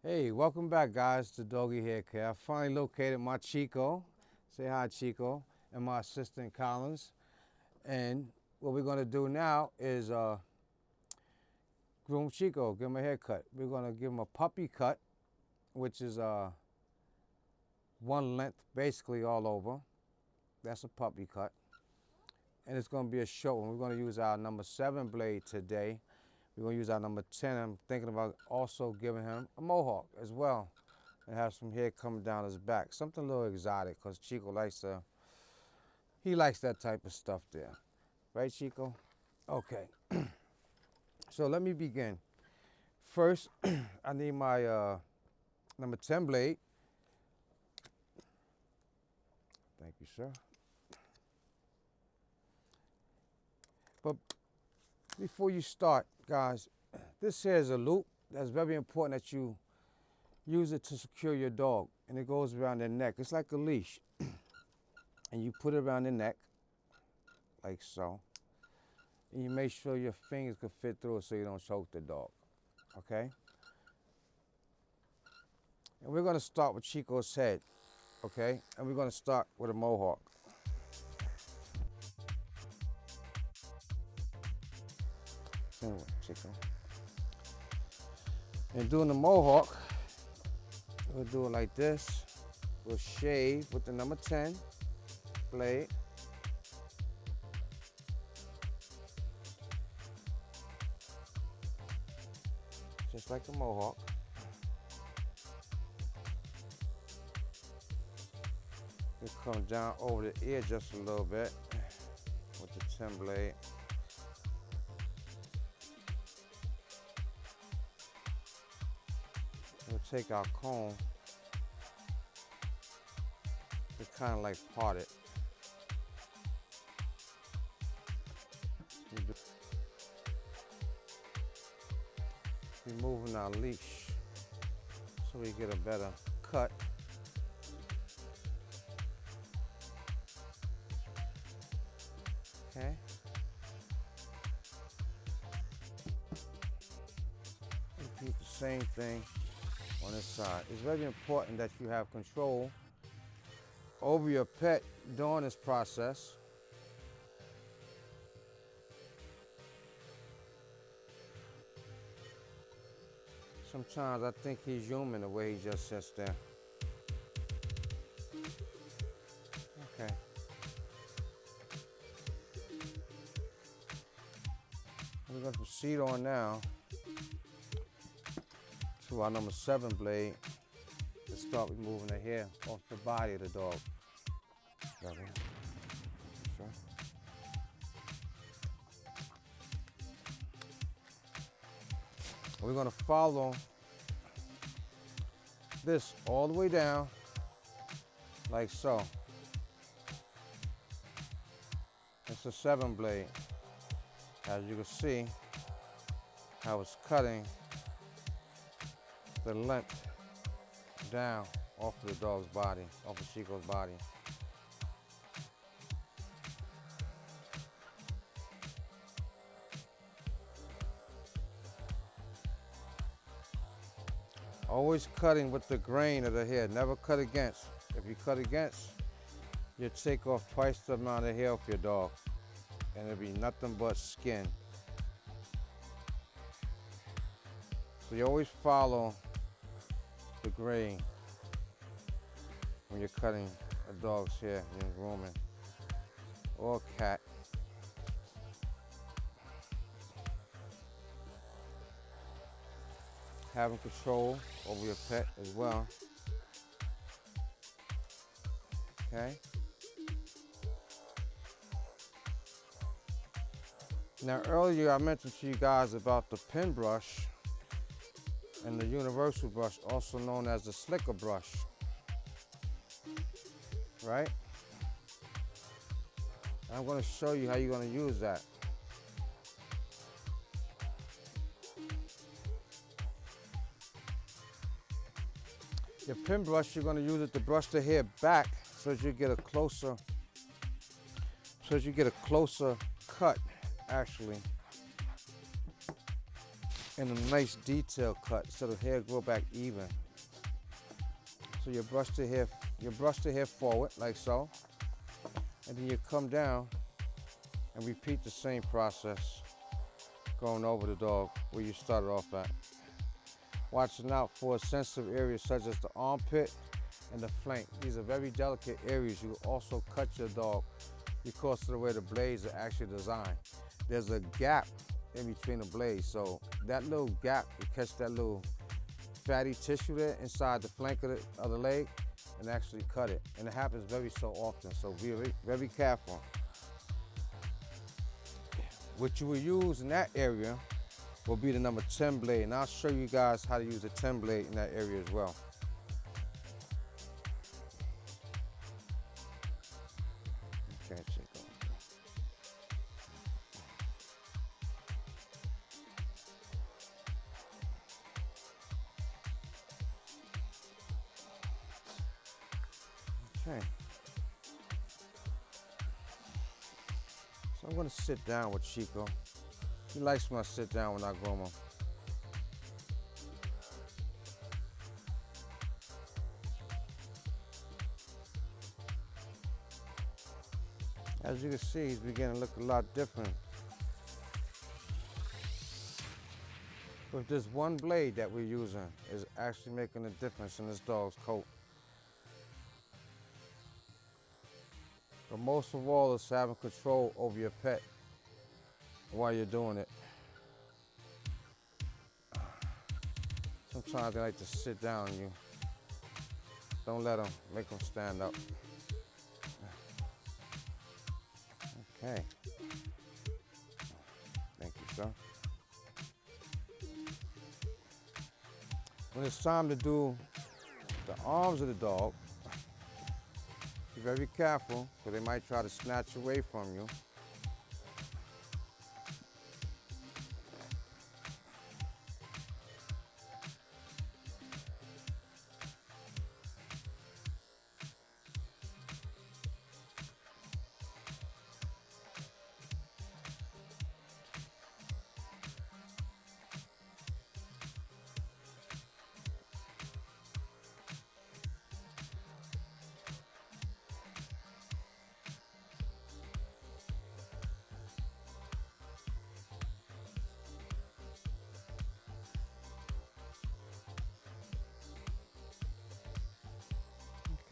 Hey, welcome back, guys, to Doggy Haircare. I finally located my Chico. Say hi, Chico, and my assistant, Collins. And what we're going to do now is groom Chico, give him a haircut. We're going to give him a puppy cut, which is one length basically all over. That's a puppy cut. And it's going to be a short one. We're going to use our number 7 blade today. We're going to use our number 10. I'm thinking about also giving him a mohawk as well and have some hair coming down his back. Something a little exotic because Chico he likes that type of stuff there. Right, Chico? Okay. So let me begin. First, I need my number 10 blade. Thank you, sir. But before you start, guys, this here is a loop. That's very important that you use it to secure your dog. And it goes around their neck. It's like a leash. And you put it around the neck, like so. And you make sure your fingers can fit through it so you don't choke the dog, okay? And we're gonna start with Chico's head, okay? And we're gonna start with a mohawk. Anyway, Chico. And doing the mohawk, we'll do it like this. We'll shave with the number 10 blade. Just like a mohawk. It comes down over the ear just a little bit with the 10 blade. We'll take our comb to kind of like part it. Removing our leash so we get a better cut. Okay. Repeat the same thing on this side. It's very important that you have control over your pet during this process. Sometimes I think he's human the way he just sits there. Okay. We're going to proceed on now to our number 7 blade to start removing the hair off the body of the dog. Sure. We're going to follow this all the way down, like so. It's a 7 blade. As you can see, how it's cutting the length down off of the dog's body, off of Chico's body. Always cutting with the grain of the hair, never cut against. If you cut against, you take off twice the amount of hair off your dog, and it'll be nothing but skin. So you always follow the grain when you're cutting a dog's hair in grooming, or a cat. Having control over your pet as well. Okay. Now earlier I mentioned to you guys about the pin brush and the universal brush, also known as the slicker brush. Right? I'm going to show you how you're going to use that. Your pin brush, you're going to use it to brush the hair back so that you get a closer cut, actually, and a nice detail cut so the hair grow back even. So you brush the hair forward like so, and then you come down and repeat the same process, going over the dog where you started off at. Watching out for sensitive areas such as the armpit and the flank. These are very delicate areas. You also cut your dog because of the way the blades are actually designed. There's a gap in between the blades, so that little gap, you catch that little fatty tissue there inside the flank of the leg and actually cut it. And it happens very so often, so be very careful. What you will use in that area will be the number 10 blade, and I'll show you guys how to use the 10 blade in that area as well. Okay, Chico. Okay. So I'm gonna sit down with Chico. He likes when I sit down when I groom him. As you can see, he's beginning to look a lot different. With this one blade that we're using is actually making a difference in this dog's coat. But most of all is having control over your pet while you're doing it. Sometimes they like to sit down on you. Don't let them, make them stand up. Okay. Thank you, sir. When it's time to do the arms of the dog, be very careful because they might try to snatch away from you.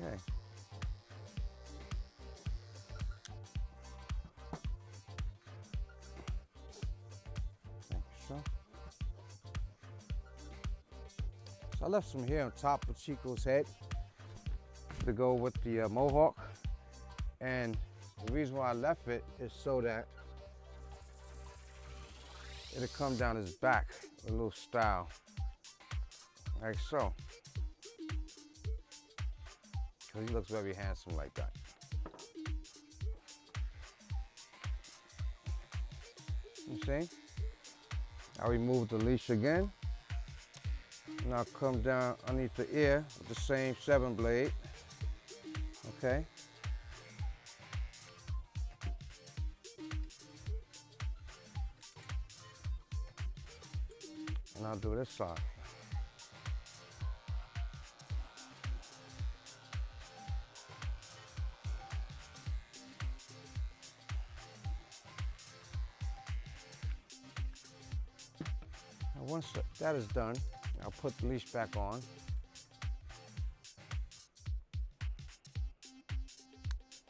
Okay. Thank you, sir. So I left some hair on top of Chico's head to go with the mohawk. And the reason why I left it is so that it'll come down his back with a little style, like so. He looks very handsome like that. You see? I'll remove the leash again. And I'll come down underneath the ear with the same 7 blade. Okay? And I'll do this side. Once that is done, I'll put the leash back on.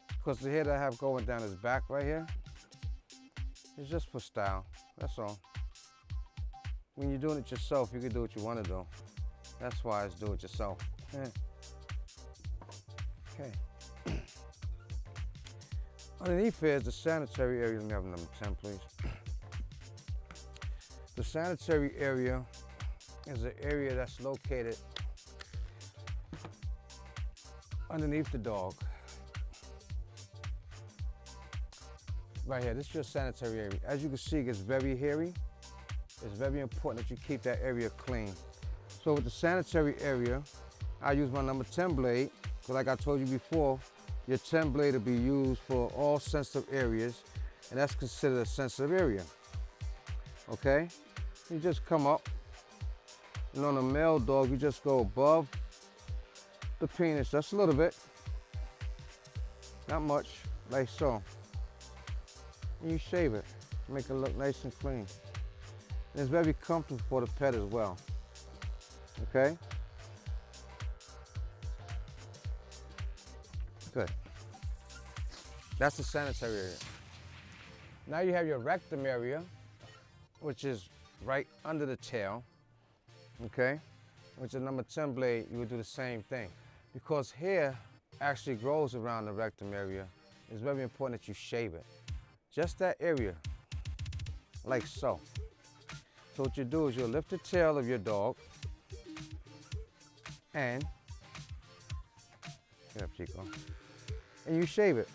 Because the hair that I have going down his back right here is just for style, that's all. When you're doing it yourself, you can do what you want to do. That's why it's do it yourself. Yeah. Okay. Underneath here is the sanitary area. Let me have number 10, please. The sanitary area is an area that's located underneath the dog. Right here, this is your sanitary area. As you can see, it gets very hairy. It's very important that you keep that area clean. So with the sanitary area, I use my number 10 blade, because like I told you before, your 10 blade will be used for all sensitive areas, and that's considered a sensitive area. Okay? You just come up And on a male dog, you just go above the penis just a little bit. Not much, like so. And you shave it, make it look nice and clean. And it's very comfortable for the pet as well. Okay? Good. That's the sanitary area. Now you have your rectum area, which is right under the tail, okay? Which is number 10 blade, you would do the same thing. Because hair actually grows around the rectum area, it's very important that you shave it. Just that area, like so. So what you do is you'll lift the tail of your dog and, get up, Chico, and you shave it.